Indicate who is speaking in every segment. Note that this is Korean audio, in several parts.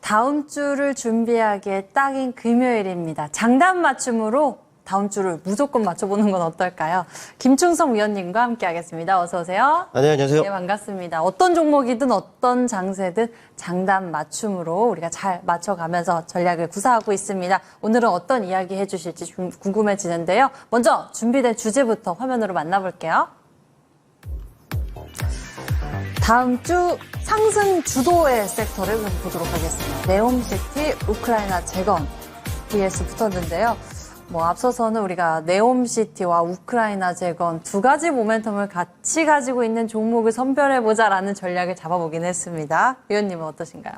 Speaker 1: 다음 주를 준비하기에 딱인 금요일입니다. 장단 맞춤으로 다음 주를 무조건 맞춰보는 건 어떨까요? 김충성 위원님과 함께하겠습니다. 어서 오세요.
Speaker 2: 네, 안녕하세요.
Speaker 1: 네, 반갑습니다. 어떤 종목이든 어떤 장세든 장단 맞춤으로 우리가 잘 맞춰가면서 전략을 구사하고 있습니다. 오늘은 어떤 이야기 해주실지 궁금해지는데요. 먼저 준비된 주제부터 화면으로 만나볼게요. 다음 주 상승 주도의 섹터를 보도록 하겠습니다. 네옴시티, 우크라이나 재건 vs 붙었는데요. 앞서서는 우리가 네옴시티와 우크라이나 재건 두 가지 모멘텀을 같이 가지고 있는 종목을 선별해보자라는 전략을 잡아보긴 했습니다. 위원님은 어떠신가요?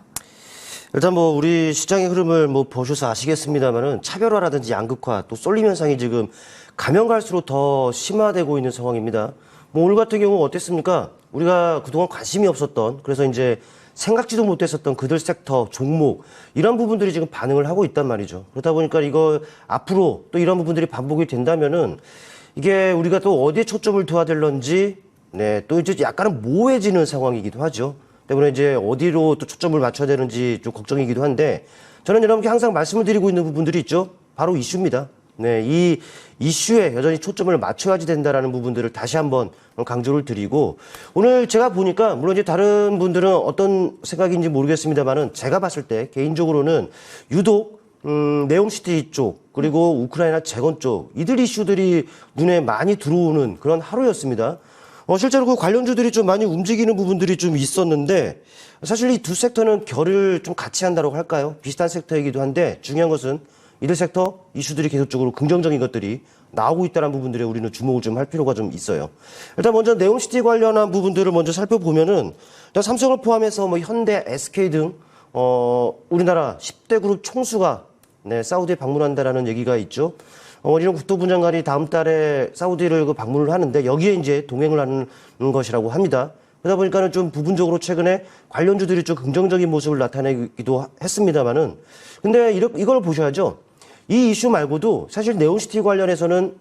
Speaker 2: 일단 우리 시장의 흐름을 보셔서 아시겠습니다만은 차별화라든지 양극화 또 쏠림 현상이 지금 가면 갈수록 더 심화되고 있는 상황입니다. 오늘 같은 경우 어땠습니까? 우리가 그동안 관심이 없었던, 그래서 이제 생각지도 못했었던 그들 섹터, 종목, 이런 부분들이 지금 반응을 하고 있단 말이죠. 그렇다 보니까 이거 앞으로 또 이런 부분들이 반복이 된다면은 이게 우리가 또 어디에 초점을 둬야 될런지, 네, 또 이제 약간은 모호해지는 상황이기도 하죠. 때문에 이제 어디로 또 초점을 맞춰야 되는지 좀 걱정이기도 한데, 저는 여러분께 항상 말씀을 드리고 있는 부분들이 있죠. 바로 이슈입니다. 네, 이 이슈에 여전히 초점을 맞춰야지 된다라는 부분들을 다시 한번 강조를 드리고, 오늘 제가 보니까 물론 이제 다른 분들은 어떤 생각인지 모르겠습니다만은 제가 봤을 때 개인적으로는 유독 네옴시티 쪽 그리고 우크라이나 재건 쪽 이들 이슈들이 눈에 많이 들어오는 그런 하루였습니다. 실제로 그 관련주들이 좀 많이 움직이는 부분들이 좀 있었는데, 사실 이 두 섹터는 결을 좀 같이 한다고 할까요? 비슷한 섹터이기도 한데, 중요한 것은 이들 섹터 이슈들이 계속적으로 긍정적인 것들이 나오고 있다는 부분들에 우리는 주목을 좀 할 필요가 좀 있어요. 일단 먼저 네옴시티 관련한 부분들을 먼저 살펴보면은, 일단 삼성을 포함해서 현대, SK 등 우리나라 10대 그룹 총수가 사우디에 방문한다라는 얘기가 있죠. 원희룡 국토부 장관이 다음 달에 사우디를 방문을 하는데, 여기에 이제 동행을 하는 것이라고 합니다. 그러다 보니까는 좀 부분적으로 최근에 관련주들이 좀 긍정적인 모습을 나타내기도 했습니다만은, 근데 이걸 보셔야죠. 이 이슈 말고도 사실 네옴시티 관련해서는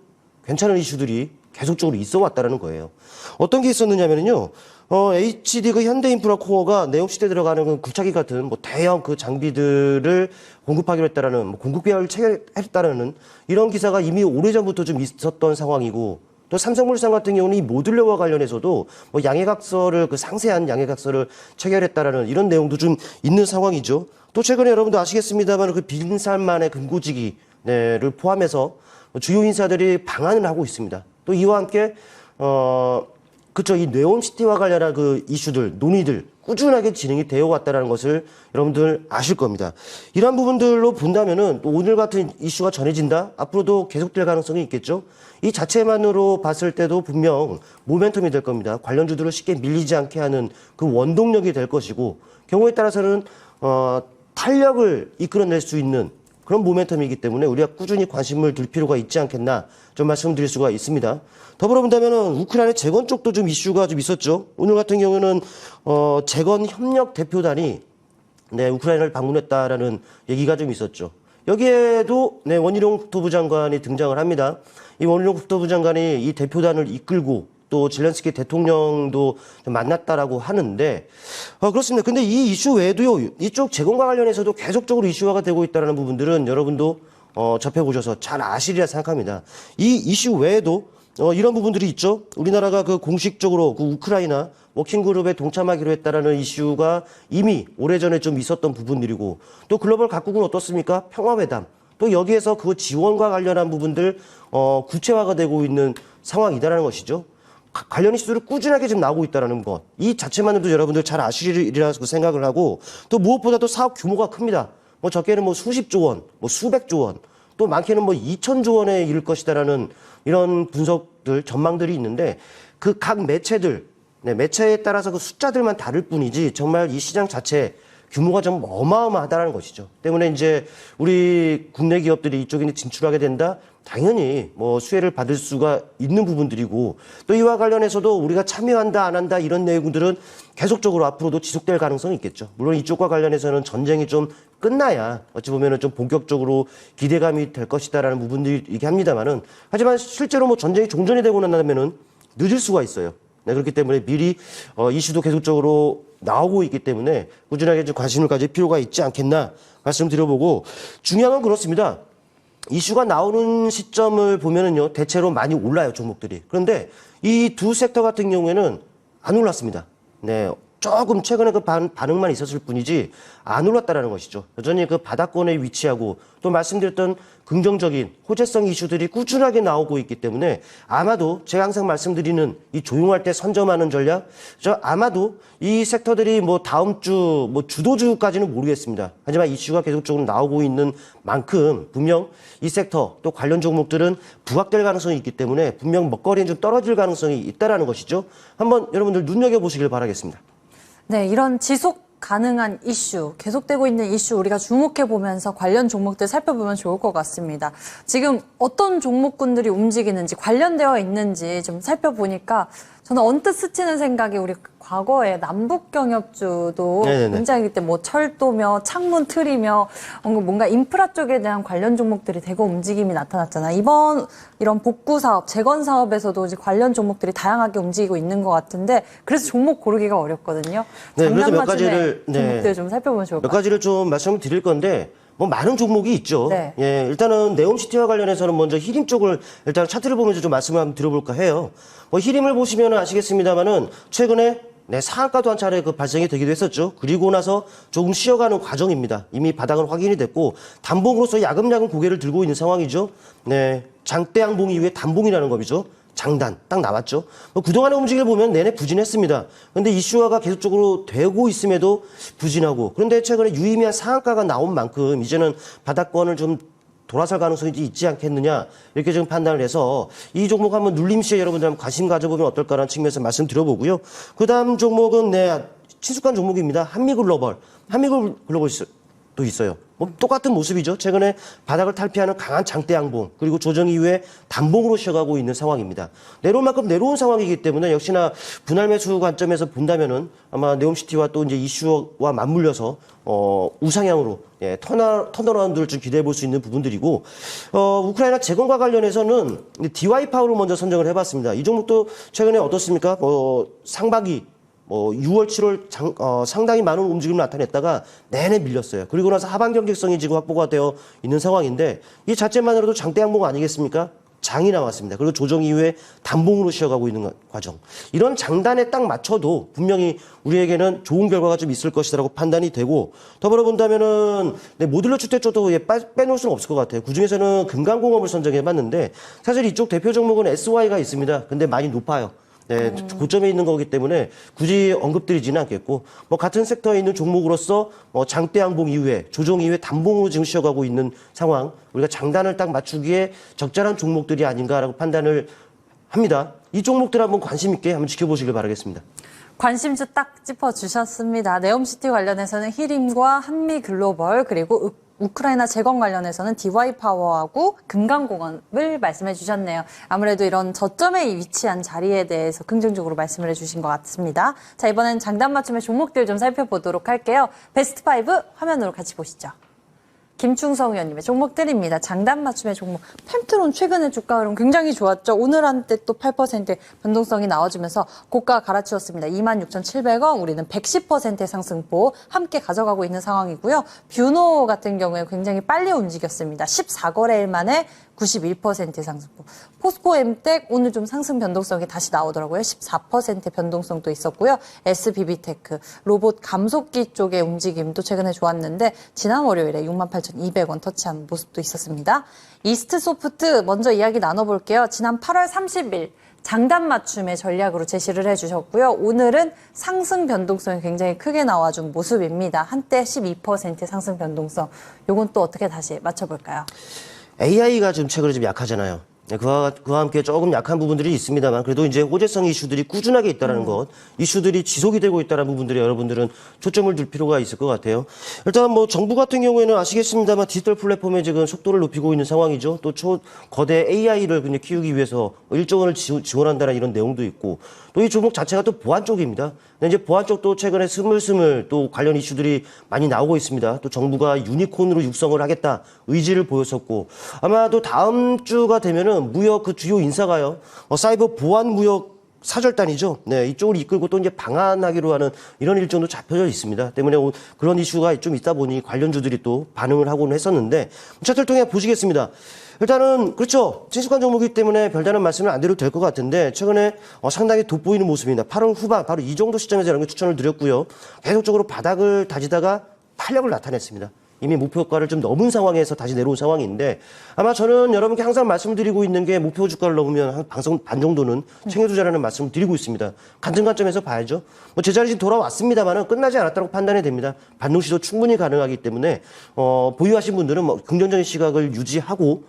Speaker 2: 괜찮은 이슈들이 계속적으로 있어 왔다라는 거예요. 어떤 게 있었느냐면요. HD 그 현대인프라코어가 네옴시티에 들어가는 그 굴착기 같은 대형 그 장비들을 공급하기로 했다라는, 공급 계약을 체결했다라는 이런 기사가 이미 오래전부터 좀 있었던 상황이고, 또 삼성물산 같은 경우는 이 모듈러와 관련해서도 양해각서를, 그 상세한 양해각서를 체결했다라는 이런 내용도 좀 있는 상황이죠. 또 최근에 여러분도 아시겠습니다만 그 빈살만의 금고지기를 포함해서 주요 인사들이 방한을 하고 있습니다. 또 이와 함께 이 네옴시티와 관련한 그 이슈들, 논의들 꾸준하게 진행이 되어 왔다는 것을 여러분들 아실 겁니다. 이러한 부분들로 본다면은 또 오늘 같은 이슈가 전해진다? 앞으로도 계속될 가능성이 있겠죠? 이 자체만으로 봤을 때도 분명 모멘텀이 될 겁니다. 관련주들을 쉽게 밀리지 않게 하는 그 원동력이 될 것이고, 경우에 따라서는 탄력을 이끌어낼 수 있는 그런 모멘텀이기 때문에 우리가 꾸준히 관심을 둘 필요가 있지 않겠나 좀 말씀드릴 수가 있습니다. 더불어 본다면은 우크라이나 재건 쪽도 좀 이슈가 좀 있었죠. 오늘 같은 경우는 재건 협력 대표단이 우크라이나를 방문했다라는 얘기가 좀 있었죠. 여기에도 원희룡 국토부 장관이 등장을 합니다. 이 원희룡 국토부 장관이 이 대표단을 이끌고 또 zel렌스키 대통령도 만났다라고 하는데, 그렇습니다. 근데 이 이슈 외에도요, 이쪽 재건과 관련해서도 계속적으로 이슈화가 되고 있다는 부분들은 여러분도 접해보셔서 잘 아시리라 생각합니다. 이 이슈 외에도 이런 부분들이 있죠. 우리나라가 그 공식적으로 그 우크라이나 워킹그룹에 동참하기로 했다라는 이슈가 이미 오래전에 좀 있었던 부분들이고, 또 글로벌 각국은 어떻습니까? 평화회담. 또 여기에서 그 지원과 관련한 부분들 구체화가 되고 있는 상황이다라는 것이죠. 관련 이슈들을 꾸준하게 지금 나오고 있다는 것. 이 자체만으로도 여러분들 잘 아시리라고 생각을 하고, 또 무엇보다도 사업 규모가 큽니다. 적게는 수십조 원, 수백조 원, 또 많게는 2천조 원에 이를 것이다라는 이런 분석들, 전망들이 있는데, 그 각 매체들, 매체에 따라서 그 숫자들만 다를 뿐이지 정말 이 시장 자체 규모가 좀 어마어마하다는 것이죠. 때문에 이제 우리 국내 기업들이 이쪽에 진출하게 된다? 당연히 수혜를 받을 수가 있는 부분들이고, 또 이와 관련해서도 우리가 참여한다 안 한다 이런 내용들은 계속적으로 앞으로도 지속될 가능성이 있겠죠. 물론 이쪽과 관련해서는 전쟁이 좀 끝나야 어찌 보면은 좀 본격적으로 기대감이 될 것이다라는 부분들이 합니다만은, 하지만 실제로 전쟁이 종전이 되고 난다면은 늦을 수가 있어요. 네, 그렇기 때문에 미리 이슈도 계속적으로 나오고 있기 때문에 꾸준하게 좀 관심을 가질 필요가 있지 않겠나 말씀드려보고, 중요한 건 그렇습니다. 이슈가 나오는 시점을 보면은요, 대체로 많이 올라요, 종목들이. 그런데 이 두 섹터 같은 경우에는 안 올랐습니다. 네. 조금 최근에 그 반응만 있었을 뿐이지 안 올랐다라는 것이죠. 여전히 그 바닥권에 위치하고, 또 말씀드렸던 긍정적인 호재성 이슈들이 꾸준하게 나오고 있기 때문에 아마도 제가 항상 말씀드리는 이 조용할 때 선점하는 전략, 아마도 이 섹터들이 뭐 다음 주 뭐 주도주까지는 모르겠습니다. 하지만 이슈가 계속적으로 나오고 있는 만큼 분명 이 섹터 또 관련 종목들은 부각될 가능성이 있기 때문에 분명 먹거리는 좀 떨어질 가능성이 있다라는 것이죠. 한번 여러분들 눈여겨보시길 바라겠습니다.
Speaker 1: 네, 이런 지속 가능한 이슈, 계속되고 있는 이슈 우리가 주목해 보면서 관련 종목들 살펴보면 좋을 것 같습니다. 지금 어떤 종목군들이 움직이는지, 관련되어 있는지 좀 살펴보니까 저는 언뜻 스치는 생각이 우리 과거에 남북경협주도
Speaker 2: 네네네.
Speaker 1: 굉장히 그때 뭐 철도며 창문 틀이며 뭔가 인프라 쪽에 대한 관련 종목들이 대거 움직임이 나타났잖아요. 이번 이런 복구 사업, 재건 사업에서도 이제 관련 종목들이 다양하게 움직이고 있는 것 같은데 그래서 종목 고르기가 어렵거든요.
Speaker 2: 네, 그래서 몇
Speaker 1: 장단
Speaker 2: 가지를
Speaker 1: 맞춤의 종목들 좀 살펴보면 좋을 것
Speaker 2: 몇
Speaker 1: 같아요.
Speaker 2: 가지를 좀 말씀을 드릴 건데, 뭐 많은 종목이 있죠.
Speaker 1: 네.
Speaker 2: 예, 일단은 네옴시티와 관련해서는 먼저 히림 쪽을 일단 차트를 보면서 좀 말씀을 한번 드려볼까 해요. 뭐 히림을 보시면 아시겠습니다만은 최근에 상한가도 한 차례 그 발생이 되기도 했었죠. 그리고 나서 조금 쉬어가는 과정입니다. 이미 바닥은 확인이 됐고 단봉으로서 야금야금 고개를 들고 있는 상황이죠. 네, 장대 양봉 이후에 단봉이라는 겁이죠. 장단 딱 나왔죠. 뭐 그동안의 움직임을 보면 내내 부진했습니다. 그런데 이슈화가 계속적으로 되고 있음에도 부진하고, 그런데 최근에 유의미한 상한가가 나온 만큼 이제는 바닥권을 좀 돌아설 가능성이 있지 않겠느냐, 이렇게 지금 판단을 해서 이 종목 한번 눌림시에 여러분들 한번 관심 가져보면 어떨까라는 측면에서 말씀드려보고요. 그 다음 종목은 친숙한 종목입니다. 한미글로벌. 한미글로벌도 있어요. 뭐 똑같은 모습이죠. 최근에 바닥을 탈피하는 강한 장대 양봉, 그리고 조정 이후에 단봉으로 쉬어가고 있는 상황입니다. 내려올 만큼 내려온 상황이기 때문에 역시나 분할 매수 관점에서 본다면은 아마 네옴시티와 또 이제 이슈와 맞물려서 우상향으로 턴어라운드를 좀 기대해 볼 수 있는 부분들이고, 우크라이나 재건과 관련해서는 DY 파워를 먼저 선정을 해봤습니다. 이 종목도 최근에 어떻습니까? 상반기 6월, 7월 상당히 많은 움직임을 나타냈다가 내내 밀렸어요. 그리고 나서 하반 경직성이 지금 확보가 되어 있는 상황인데, 이 자체만으로도 장대 양봉 아니겠습니까? 장이 나왔습니다. 그리고 조정 이후에 단봉으로 쉬어가고 있는 과정. 이런 장단에 딱 맞춰도 분명히 우리에게는 좋은 결과가 좀 있을 것이라고 판단이 되고, 더불어 본다면은 모듈러 주택 쪽도 빼놓을 수는 없을 것 같아요. 그중에서는 금강공업을 선정해봤는데 사실 이쪽 대표 종목은 SY가 있습니다. 근데 많이 높아요. 네, 고점에 있는 거기 때문에 굳이 언급드리지는 않겠고, 뭐 같은 섹터에 있는 종목으로서 장대 양봉 이후에 조정 이후에 단봉으로 지금 쉬어가고 있는 상황, 우리가 장단을 딱 맞추기에 적절한 종목들이 아닌가라고 판단을 합니다. 이 종목들 한번 관심 있게 한번 지켜보시길 바라겠습니다.
Speaker 1: 관심주 딱 짚어주셨습니다. 네옴시티 관련해서는 히림과 한미글로벌, 그리고 우크라이나 재건 관련해서는 DY 파워하고 금강공업을 말씀해 주셨네요. 아무래도 이런 저점에 위치한 자리에 대해서 긍정적으로 말씀을 해주신 것 같습니다. 자, 이번엔 장단 맞춤의 종목들 좀 살펴보도록 할게요. 베스트 5 화면으로 같이 보시죠. 김충성 의원님의 종목들입니다. 장단 맞춤의 종목. 펜트론 최근에 주가 흐름 굉장히 좋았죠. 오늘 한때 또 8%의 변동성이 나와주면서 고가 갈아치웠습니다. 26,700원, 우리는 110%의 상승폭 함께 가져가고 있는 상황이고요. 뷰노 같은 경우에 굉장히 빨리 움직였습니다. 14거래일 만에 91%의 상승폭. 포스코 엠텍 오늘 좀 상승 변동성이 다시 나오더라고요. 14%의 변동성도 있었고요. SBB테크 로봇 감속기 쪽의 움직임도 최근에 좋았는데 지난 월요일에 68,200원 터치한 모습도 있었습니다. 이스트소프트 먼저 이야기 나눠볼게요. 지난 8월 30일 장단 맞춤의 전략으로 제시를 해주셨고요. 오늘은 상승 변동성이 굉장히 크게 나와준 모습입니다. 한때 12%의 상승 변동성. 요건 또 어떻게 다시 맞춰볼까요?
Speaker 2: AI가 좀 최근에 좀 약하잖아요. 그와 함께 조금 약한 부분들이 있습니다만, 그래도 이제 호재성 이슈들이 꾸준하게 있다는 것, 이슈들이 지속이 되고 있다는 부분들에 여러분들은 초점을 둘 필요가 있을 것 같아요. 일단 뭐 정부 같은 경우에는 아시겠습니다만 디지털 플랫폼에 지금 속도를 높이고 있는 상황이죠. 또 거대 AI를 그냥 키우기 위해서 1조 원을 지원한다는 이런 내용도 있고, 또 이 종목 자체가 또 보안 쪽입니다. 근데 이제 보안 쪽도 최근에 스물스물 또 관련 이슈들이 많이 나오고 있습니다. 또 정부가 유니콘으로 육성을 하겠다 의지를 보였었고, 아마도 다음 주가 되면은 무역 그 주요 인사가요, 사이버 보안 무역 사절단이죠. 네, 이쪽을 이끌고 또 이제 방한하기로 하는 이런 일정도 잡혀져 있습니다. 때문에 그런 이슈가 좀 있다 보니 관련주들이 또 반응을 하고는 했었는데 차트를 통해 보시겠습니다. 일단은 그렇죠. 친숙한 종목이기 때문에 별다른 말씀을 안 드려도 될 것 같은데 최근에 상당히 돋보이는 모습입니다. 8월 후반 바로 이 정도 시점에서 이런 게 추천을 드렸고요. 계속적으로 바닥을 다지다가 탄력을 나타냈습니다. 이미 목표가를 좀 넘은 상황에서 다시 내려온 상황인데 아마 저는 여러분께 항상 말씀드리고 있는 게 목표 주가를 넘으면 한 반 정도는 챙겨두자라는 말씀을 드리고 있습니다. 같은 관점에서 봐야죠. 뭐 제자리 지금 돌아왔습니다만은 끝나지 않았다고 판단이 됩니다. 반등 시도 충분히 가능하기 때문에 보유하신 분들은 뭐 긍정적인 시각을 유지하고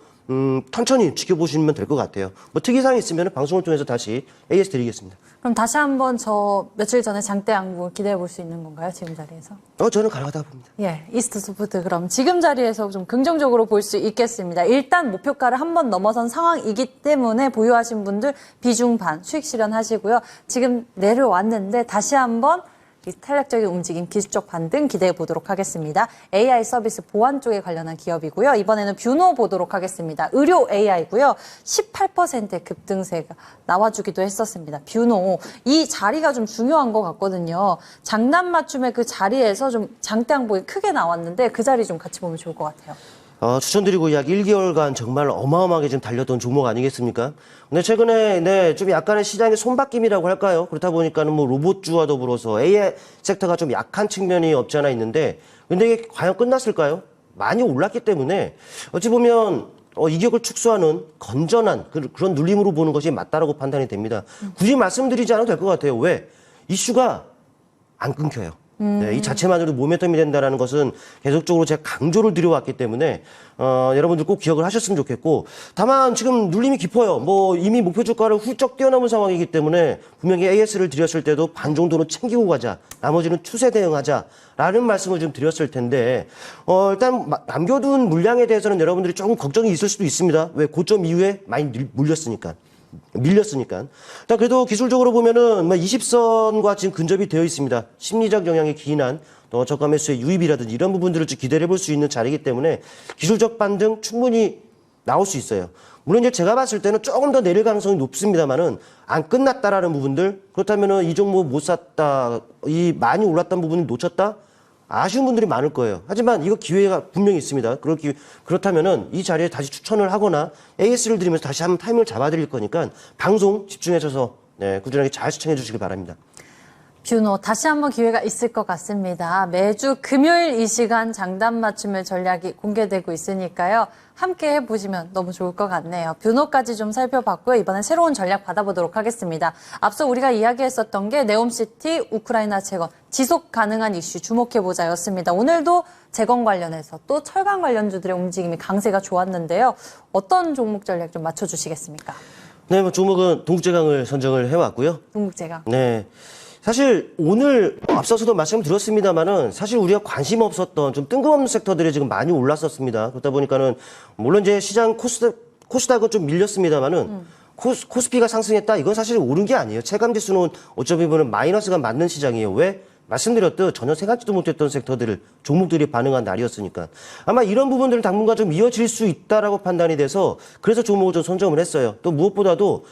Speaker 2: 천천히 지켜보시면 될 것 같아요. 뭐 특이사항이 있으면 방송을 통해서 다시 AS 드리겠습니다.
Speaker 1: 그럼 다시 한번 저 며칠 전에 장대 양봉 기대해 볼 수 있는 건가요? 지금 자리에서?
Speaker 2: 저는 가능하다고 봅니다.
Speaker 1: 예, 이스트 소프트 그럼 지금 자리에서 좀 긍정적으로 볼 수 있겠습니다. 일단 목표가를 한번 넘어선 상황이기 때문에 보유하신 분들 비중 반 수익 실현하시고요. 지금 내려왔는데 다시 한번 이 탄력적인 움직임, 기술적 반등 기대해 보도록 하겠습니다. AI 서비스 보안 쪽에 관련한 기업이고요. 이번에는 뷰노 보도록 하겠습니다. 의료 AI고요. 18%의 급등세가 나와주기도 했었습니다. 뷰노. 이 자리가 좀 중요한 것 같거든요. 장단 맞춤의 그 자리에서 좀 장대 양봉이 크게 나왔는데 그 자리 좀 같이 보면 좋을 것 같아요.
Speaker 2: 추천드리고 약 1개월간 정말 어마어마하게 좀 달렸던 종목 아니겠습니까? 근데 최근에 좀 약간의 시장의 손바뀜이라고 할까요? 그렇다 보니까는 뭐 로봇주와 더불어서 AI 섹터가 좀 약한 측면이 없지 않아 있는데 근데 이게 과연 끝났을까요? 많이 올랐기 때문에 어찌 보면 이격을 축소하는 건전한 그런 눌림으로 보는 것이 맞다라고 판단이 됩니다. 굳이 말씀드리지 않아도 될 것 같아요. 왜? 이슈가 안 끊겨요. 네, 이 자체만으로도 모멘텀이 된다는 것은 계속적으로 제가 강조를 드려왔기 때문에 여러분들 꼭 기억을 하셨으면 좋겠고 다만 지금 눌림이 깊어요. 뭐 이미 목표 주가를 훌쩍 뛰어넘은 상황이기 때문에 분명히 AS를 드렸을 때도 반 정도는 챙기고 가자. 나머지는 추세 대응하자라는 말씀을 좀 드렸을 텐데 일단 남겨둔 물량에 대해서는 여러분들이 조금 걱정이 있을 수도 있습니다. 왜 고점 이후에 많이 밀렸으니까. 일단 그래도 기술적으로 보면은 20선과 지금 근접이 되어 있습니다. 심리적 영향이 기인한 저가 매수의 유입이라든지 이런 부분들을 좀 기대해 볼 수 있는 자리이기 때문에 기술적 반등 충분히 나올 수 있어요. 물론 이제 제가 봤을 때는 조금 더 내릴 가능성이 높습니다만은 안 끝났다라는 부분들 그렇다면은 이 종목 못 샀다, 이 많이 올랐던 부분을 놓쳤다. 아쉬운 분들이 많을 거예요. 하지만 이거 기회가 분명히 있습니다. 그렇다면은 이 자리에 다시 추천을 하거나 AS를 드리면서 다시 한번 타이밍을 잡아드릴 거니까 방송 집중해줘서 꾸준하게 잘 시청해 주시기 바랍니다.
Speaker 1: 뷰노 다시 한번 기회가 있을 것 같습니다. 매주 금요일 이 시간 장단 맞춤의 전략이 공개되고 있으니까요. 함께 해보시면 너무 좋을 것 같네요. 뷰노까지 좀 살펴봤고요. 이번엔 새로운 전략 받아보도록 하겠습니다. 앞서 우리가 이야기했었던 게 네옴시티, 우크라이나 재건, 지속 가능한 이슈 주목해보자였습니다. 오늘도 재건 관련해서 또 철강 관련주들의 움직임이 강세가 좋았는데요. 어떤 종목 전략 좀 맞춰주시겠습니까?
Speaker 2: 네, 뭐 종목은 동국제강을 선정을 해왔고요.
Speaker 1: 동국제강.
Speaker 2: 네. 사실 오늘 앞서서도 말씀드렸습니다만은 사실 우리가 관심 없었던 좀 뜬금없는 섹터들이 지금 많이 올랐었습니다. 그러다 보니까는 물론 이제 시장 코스닥은 좀 밀렸습니다만은 코스피가 상승했다 이건 사실 오른 게 아니에요. 체감 지수는 어쩌면 보면 마이너스가 맞는 시장이에요. 왜? 말씀드렸듯 전혀 생각지도 못했던 섹터들을 종목들이 반응한 날이었으니까 아마 이런 부분들은 당분간 좀 이어질 수 있다라고 판단이 돼서 그래서 종목을 좀 선정을 했어요. 또 무엇보다도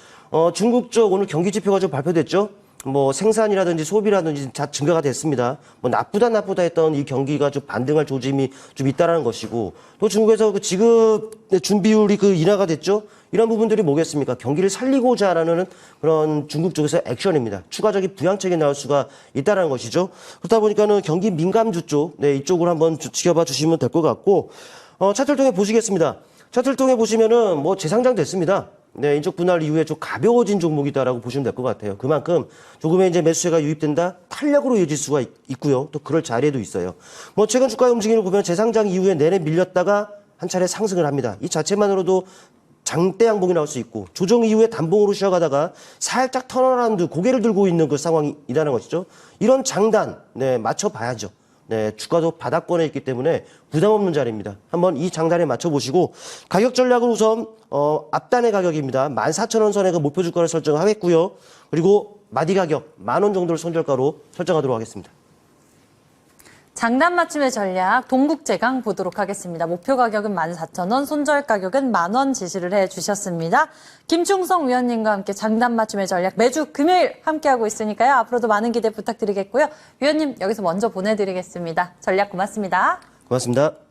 Speaker 2: 중국 쪽 오늘 경기 지표가 좀 발표됐죠. 뭐 생산이라든지 소비라든지 다 증가가 됐습니다. 뭐 나쁘다 했던 이 경기가 좀 반등할 조짐이 좀 있다라는 것이고 또 중국에서 그 지급 준비율이 인하가 됐죠. 이런 부분들이 뭐겠습니까? 경기를 살리고자라는 그런 중국 쪽에서 액션입니다. 추가적인 부양책이 나올 수가 있다라는 것이죠. 그렇다 보니까는 경기 민감주 쪽, 이쪽으로 한번 지켜봐 주시면 될 것 같고 차트를 통해 보시겠습니다. 차트를 통해 보시면은 뭐 재상장 됐습니다. 네, 인적 분할 이후에 좀 가벼워진 종목이다라고 보시면 될 것 같아요. 그만큼 조금의 이제 매수세가 유입된다, 탄력으로 이어질 수가 있고요. 또 그럴 자리에도 있어요. 뭐 최근 주가 움직임을 보면 재상장 이후에 내내 밀렸다가 한 차례 상승을 합니다. 이 자체만으로도 장대 양봉이 나올 수 있고 조정 이후에 단봉으로 쉬어가다가 살짝 턴어라운드 고개를 들고 있는 그 상황이라는 것이죠. 이런 장단, 맞춰봐야죠. 네, 주가도 바닥권에 있기 때문에 부담 없는 자리입니다. 한번 이 장단에 맞춰보시고 가격 전략은 우선 앞단의 가격입니다. 14,000원 선에 그 목표 주가를 설정하겠고요. 그리고 마디 가격 10,000원 정도를 손절가로 설정하도록 하겠습니다.
Speaker 1: 장단 맞춤의 전략 동국제강 보도록 하겠습니다. 목표 가격은 14,000원, 손절 가격은 10,000원 지시를 해주셨습니다. 김충성 위원님과 함께 장단 맞춤의 전략 매주 금요일 함께하고 있으니까요. 앞으로도 많은 기대 부탁드리겠고요. 위원님 여기서 먼저 보내드리겠습니다. 전략 고맙습니다.
Speaker 2: 고맙습니다.